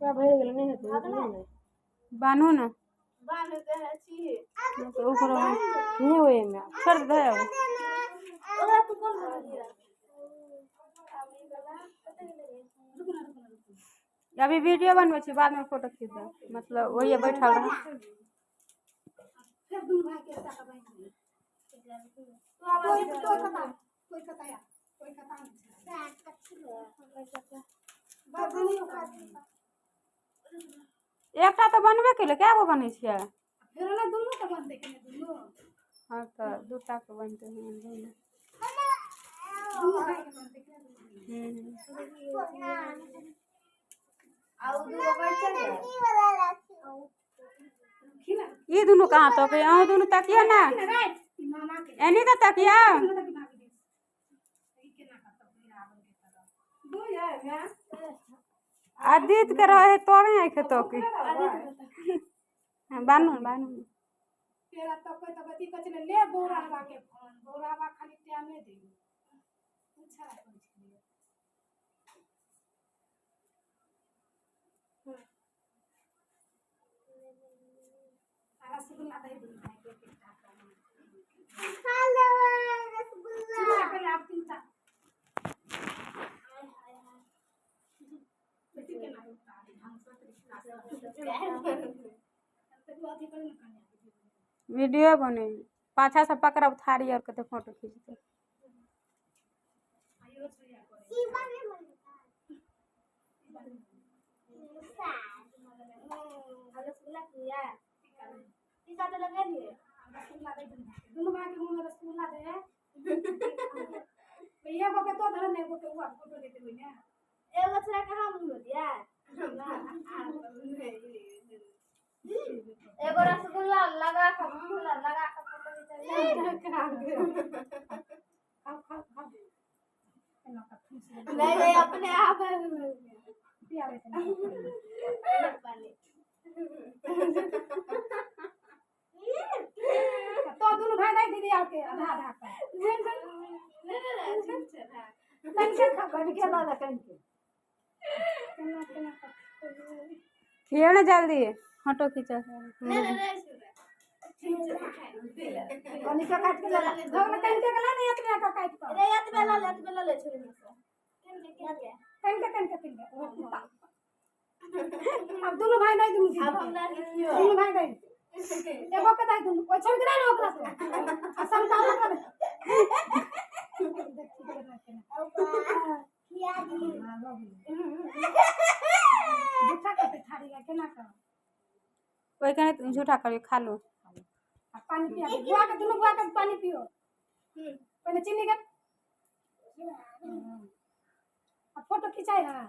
पूरा भर गेल नहीं है बानू ना बांध के है छी तो ऊपर नहीं होए में छोड़ दे ओला तू कौन कर दिया अभी वीडियो बनवे छी बाद में फोटो खींच दे मतलब वही बैठल रह फिर दूर भाई के साथ बांध दे तो आवाज कोई कताया कोई कता एकटा तो बनबे केले क्या गो बनै छियै फिर ना दोनों तो बंद देखे दोनों हां तो दूटा के बनते हैं दोनों आउ दो बच्चा ये दोनों कहाँ तो के आओ दोनों तकिया ना एनी तो तकिया आदित के रहे तोरे आई के तो के बानू बानू तेरा तो कोई तो गति कछ ले बोरावा के फोन बोरावा खाली टाइमे दे पूछा रसगुल्ला दे दूं हेलो रसगुल्ला पहले आप तीन ता बेटी के ना हम वीडियो बने पाछा से पकड़ब थारी और के फोटो खींचते रसगुल्ला किया टीका तो लगा लिए रसगुल्ला दे दोनों भाई के मुंह में रसगुल्ला दे भैया को के तो धर नहीं को के हुआ फोटो लेते हुए ना एगो छरा कहां मुंह दिया एगो रसगुल्ला लगा के मुंह लगा के फोटो खींच नहीं नहीं अपने आप पिया पानी तो दोनों भाई नहीं दीदी आके आधा आधा का नहीं खा बन के ला के खियो जल्दी फोटो खींचा कनी का काट के ला घर में कहीं के ला नहीं अपने का काट के रे यात बेला ले छोरी में कहीं के अब दोनों भाई नहीं दूंगी अब हम दोनों भाई नहीं एगो के दाई दूं ओ छोड़ दे ना ओकरा से असम का ओकरा किया दी झूठा के थारी के ना का ओई कने झूठा करियो खा लो पानी पिया बुआ के दोनों बुआ के पानी पियो पहले चीनी के अब फोटो खिंचाई है